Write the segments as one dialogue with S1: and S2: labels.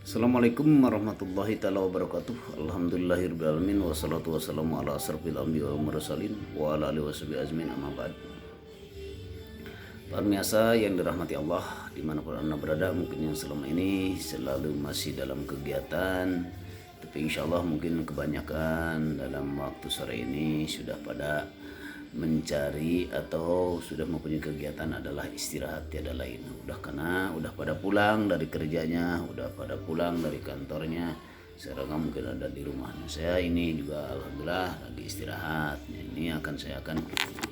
S1: Assalamualaikum warahmatullahi taala wabarakatuh. Alhamdulillahirabbil alamin wassalatu wassalamu ala asrofil anbiya wal mursalin wa ala alihi washabihi ajmain amma ba'd. Pemirsa yang dirahmati Allah dimanapun Anda berada, mungkin yang selama ini selalu masih dalam kegiatan, tapi insya Allah mungkin kebanyakan dalam waktu sore ini sudah pada mencari atau sudah mempunyai kegiatan adalah istirahat tiada lain. Udah pada pulang dari kerjanya, udah pada pulang dari kantornya. Sekarang mungkin ada di rumahnya. Saya ini juga alhamdulillah lagi istirahat. Saya akan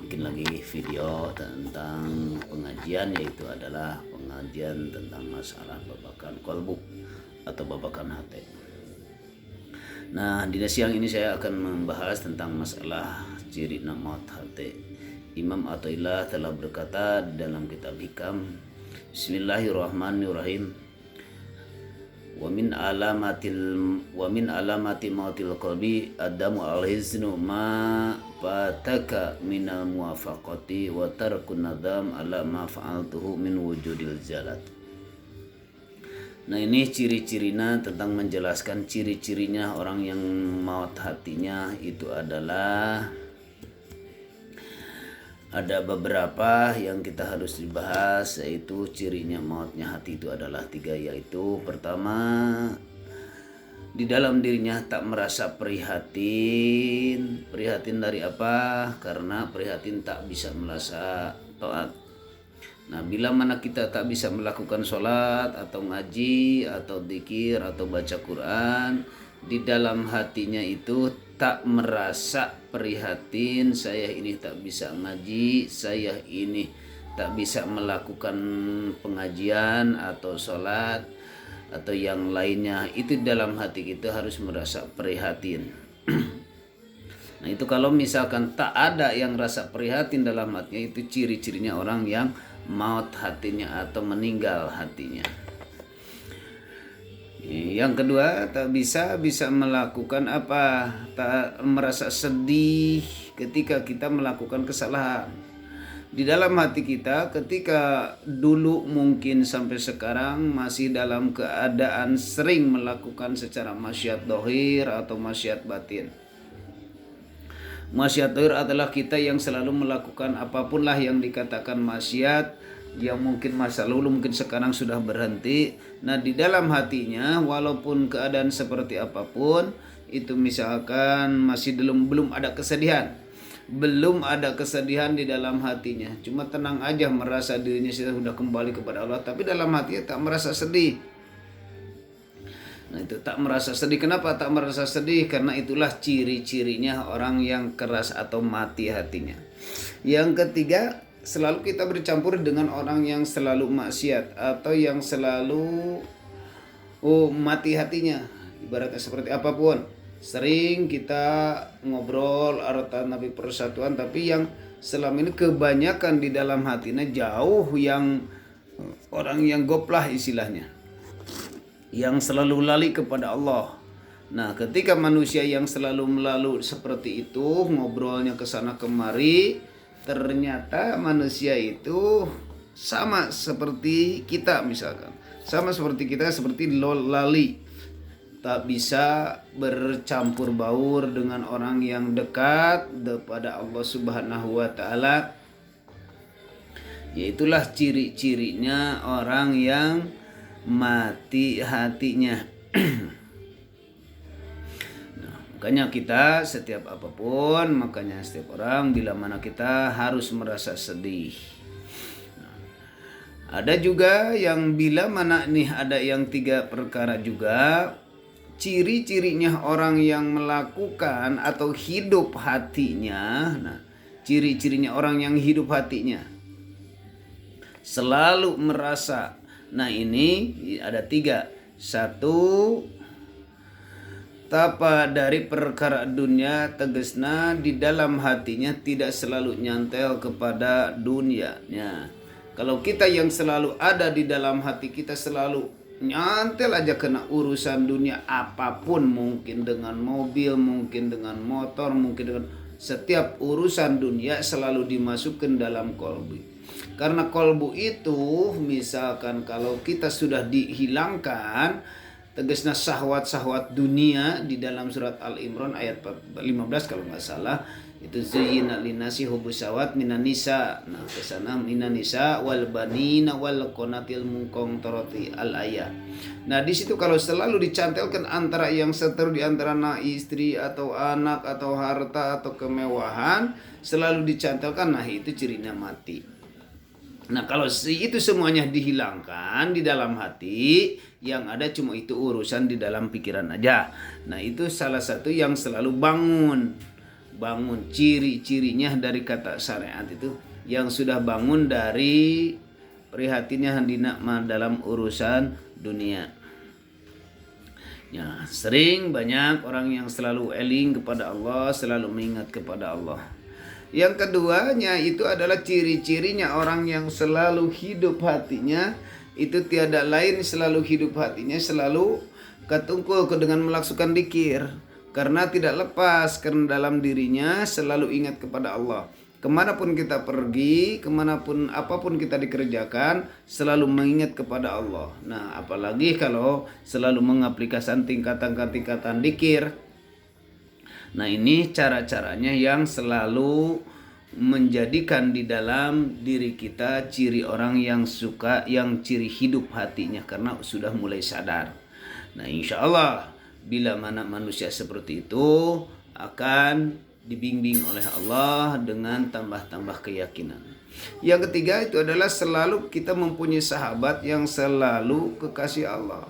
S1: bikin lagi video tentang pengajian, yaitu adalah pengajian tentang masalah babakan kolbu atau babakan hati. Nah, di siang ini saya akan membahas tentang masalah ciri maut hati. Imam Athaillah telah berkata dalam kitab Hikam, Bismillahirrahmanirrahim. Wa min alamati mautil qalbi adamu al-hiznu ma fataka minal muwafaqati wa tarkun nadam ala ma fa'altuhu min wujudil jalat. Nah, ini ciri-cirinya tentang menjelaskan ciri-cirinya orang yang maut hatinya itu adalah ada beberapa yang kita harus dibahas, yaitu cirinya mautnya hati itu adalah 3, yaitu pertama, di dalam dirinya tak merasa prihatin. Prihatin dari apa? Karena prihatin tak bisa merasa taat. Nah, bila mana kita tak bisa melakukan sholat atau ngaji atau dzikir atau baca Quran, di dalam hatinya itu tak merasa prihatin, saya ini tak bisa ngaji, saya ini tak bisa melakukan pengajian atau sholat atau yang lainnya, itu dalam hati kita harus merasa prihatin. Nah, itu kalau misalkan tak ada yang rasa prihatin dalam hatinya, itu ciri-cirinya orang yang maut hatinya atau meninggal hatinya. Yang kedua, tak bisa melakukan apa? Tak merasa sedih ketika kita melakukan kesalahan. Di dalam hati kita ketika dulu mungkin sampai sekarang masih dalam keadaan sering melakukan secara maksiat dohir atau maksiat batin. Maksiat dohir adalah kita yang selalu melakukan apapun lah yang dikatakan maksiat, yang mungkin masa lalu, mungkin sekarang sudah berhenti. Nah, di dalam hatinya walaupun keadaan seperti apapun itu, misalkan masih belum ada kesedihan, di dalam hatinya, cuma tenang aja merasa dirinya sudah kembali kepada Allah, tapi dalam hatinya tak merasa sedih. Nah, itu tak merasa sedih. Kenapa tak merasa sedih? Karena itulah ciri-cirinya orang yang keras atau mati hatinya. Yang ketiga, selalu kita bercampur dengan orang yang selalu maksiat atau yang selalu mati hatinya. Ibaratnya seperti apapun, sering kita ngobrol arta Nabi persatuan, tapi yang selama ini kebanyakan di dalam hatinya jauh yang orang yang goplah istilahnya, yang selalu lali kepada Allah. Nah, ketika manusia yang selalu melalui seperti itu, ngobrolnya ke sana kemari, ternyata manusia itu sama seperti kita, misalkan seperti lali, tak bisa bercampur baur dengan orang yang dekat kepada Allah Subhanahu wa taala. Yaitulah ciri-cirinya orang yang mati hatinya. Nah, makanya kita setiap orang bila mana kita harus merasa sedih. Nah, ada juga yang bila mana nih ada yang 3 perkara juga, ciri-cirinya orang yang melakukan atau hidup hatinya. Nah, ciri-cirinya orang yang hidup hatinya selalu merasa. Nah, ini ada 3. 1, tapa dari perkara dunia, tegesna di dalam hatinya tidak selalu nyantel kepada dunianya. Kalau kita yang selalu ada di dalam hati kita selalu nyantel aja kena urusan dunia apapun, mungkin dengan mobil, mungkin dengan motor, mungkin dengan setiap urusan dunia selalu dimasukkan dalam kolbu. Karena kolbu itu misalkan kalau kita sudah dihilangkan, tegasna syahwat-syahwat dunia di dalam surat Al-Imran ayat 15 kalau nggak salah. Itu zuyyina linnasi hubbus syahawat minan nisa. Nah, kesana minan nisa wal banina wal qanatil muqantarati al ayah. Nah, di situ kalau selalu dicantelkan antara yang seteru di antara istri atau anak atau harta atau kemewahan, selalu dicantelkan, nah itu cirinya mati. Nah, kalau itu semuanya dihilangkan di dalam hati, yang ada cuma itu urusan di dalam pikiran aja. Nah, itu salah satu yang selalu bangun ciri-cirinya dari kata syariat itu, yang sudah bangun dari prihatinnya hendak dalam urusan dunia. Ya, sering banyak orang yang selalu eling kepada Allah, selalu mengingat kepada Allah. Yang keduanya itu adalah ciri-cirinya orang yang selalu hidup hatinya itu tiada lain, selalu hidup hatinya selalu ketungkul dengan melaksukan dzikir. Karena tidak lepas, karena dalam dirinya selalu ingat kepada Allah. Kemanapun kita pergi, kemanapun apapun kita dikerjakan, selalu mengingat kepada Allah. Nah, apalagi kalau selalu mengaplikasikan tingkatan-tingkatan dzikir. Nah, ini cara-caranya yang selalu menjadikan di dalam diri kita ciri orang yang yang ciri hidup hatinya, karena sudah mulai sadar. Nah, insya Allah bila mana manusia seperti itu akan dibimbing oleh Allah dengan tambah-tambah keyakinan. Yang ketiga itu adalah selalu kita mempunyai sahabat yang selalu kekasih Allah.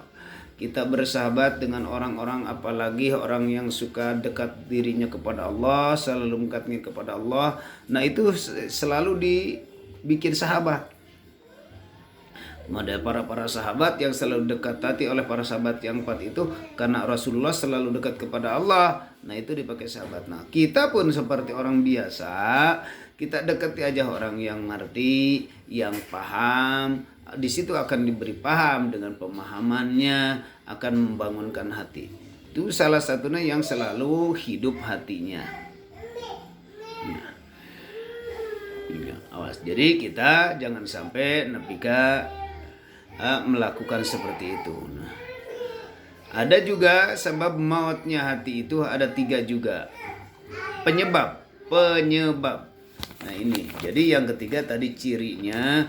S1: Kita bersahabat dengan orang-orang, apalagi orang yang suka dekat dirinya kepada Allah, selalu mendekatnya kepada Allah. Nah, itu selalu dibikin sahabat. Ada para sahabat yang selalu dekati oleh para sahabat yang empat itu, karena Rasulullah selalu dekat kepada Allah. Nah, itu dipakai sahabat. Nah, kita pun seperti orang biasa, kita dekati aja orang yang ngerti, yang paham. Di situ akan diberi paham, dengan pemahamannya akan membangunkan hati. Itu salah satunya yang selalu hidup hatinya. Nah, awas. Jadi kita jangan sampai nepika melakukan seperti itu. Nah, ada juga sebab mautnya hati itu ada 3 juga. Penyebab. Nah, ini. Jadi yang ketiga tadi cirinya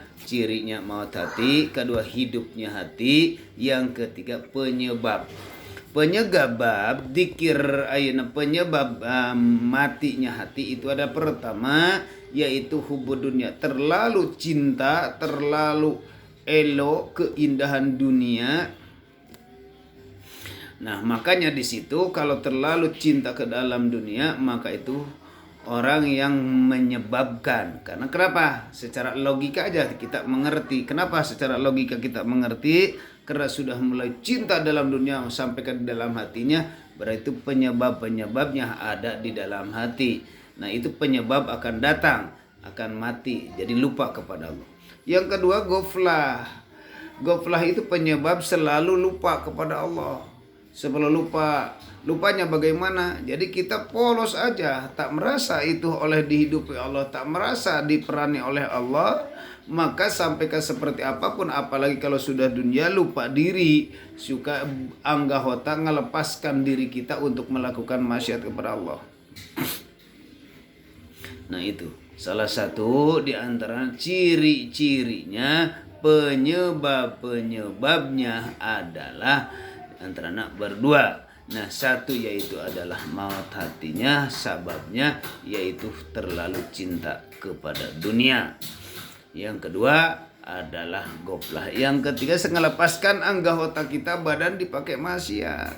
S1: maut hati, kedua hidupnya hati, yang ketiga penyebab. Penyebab dzikir ayeuna penyebab matinya hati itu ada pertama yaitu hubud dunia, terlalu cinta, terlalu elok keindahan dunia. Nah, makanya di situ kalau terlalu cinta ke dalam dunia, maka itu orang yang menyebabkan. Karena kenapa? Secara logika aja kita mengerti. Kenapa secara logika kita mengerti? Karena sudah mulai cinta dalam dunia sampai ke dalam hatinya, berarti penyebabnya ada di dalam hati. Nah, itu penyebab akan datang, akan mati, jadi lupa kepada Allah. Yang kedua goflah. Goflah itu penyebab selalu lupa kepada Allah. Sebelum lupanya bagaimana? Jadi kita polos aja, tak merasa itu oleh dihidupi Allah, tak merasa diperani oleh Allah, maka sampai ke seperti apapun, apalagi kalau sudah dunia, lupa diri, suka anggahota melepaskan diri kita untuk melakukan maksiat kepada Allah. Nah, itu salah satu di antara ciri-cirinya, penyebabnya adalah antara berdua. Nah, satu yaitu adalah maut hatinya, sababnya yaitu terlalu cinta kepada dunia. Yang kedua adalah goflah. Yang ketiga melepaskan anggota kita badan dipakai maksiat.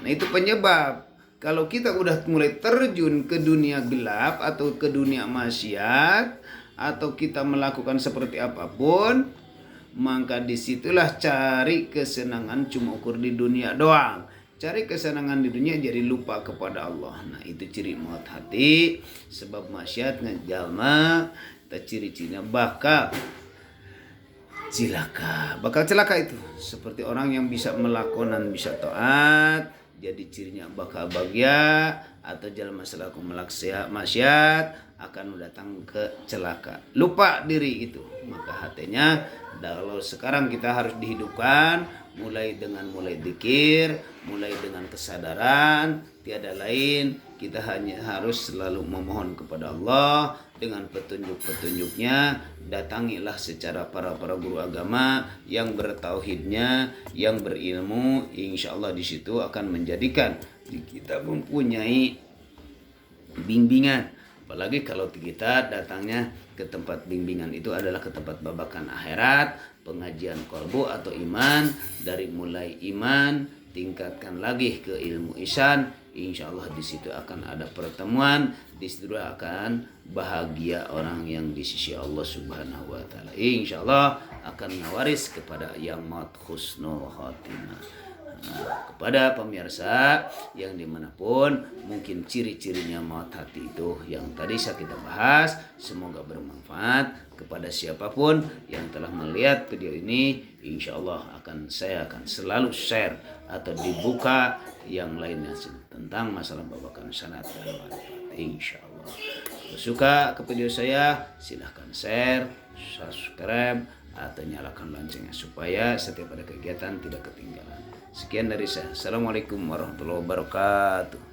S1: Nah, itu penyebab. Kalau kita udah mulai terjun ke dunia gelap atau ke dunia maksiat, atau kita melakukan seperti apapun, maka disitulah cari kesenangan cuma ukur di dunia doang. Cari kesenangan di dunia jadi lupa kepada Allah. Nah, itu ciri maut hati. Sebab maksiat ngejalma, ciri-cirinya bakal celaka itu. Seperti orang yang bisa melakonan, bisa taat, jadi cirinya bakal bahagia, atau jalan masalah maksiat akan datang ke celaka. Lupa diri itu. Maka hatinya kalau sekarang kita harus dihidupkan mulai zikir, mulai dengan kesadaran, tiada lain kita hanya harus selalu memohon kepada Allah dengan petunjuk-petunjuknya. Datangilah secara para guru agama yang bertauhidnya, yang berilmu, insya Allah di situ akan menjadikan kita mempunyai bimbingan. Apalagi kalau kita datangnya ke tempat bimbingan itu adalah ke tempat babakan akhirat, pengajian kolbu atau iman, dari mulai iman tingkatkan lagi ke ilmu ihsan. Insya Allah di situ akan ada pertemuan, di situ akan bahagia orang yang di sisi Allah Subhanahu wa taala. Insya Allah akan ngawaris kepada yang maut husnul khotimah. Kepada pemirsa yang dimanapun, mungkin ciri-cirinya maut hati itu yang tadi kita bahas, semoga bermanfaat kepada siapapun yang telah melihat video ini. Insya Allah saya akan selalu share atau dibuka yang lainnya tentang masalah babakan sanad dan marifat. Insya Allah. Kalau suka ke video saya, silahkan share, subscribe, atau nyalakan loncengnya supaya setiap ada kegiatan tidak ketinggalan. Sekian dari saya. Assalamualaikum warahmatullahi wabarakatuh.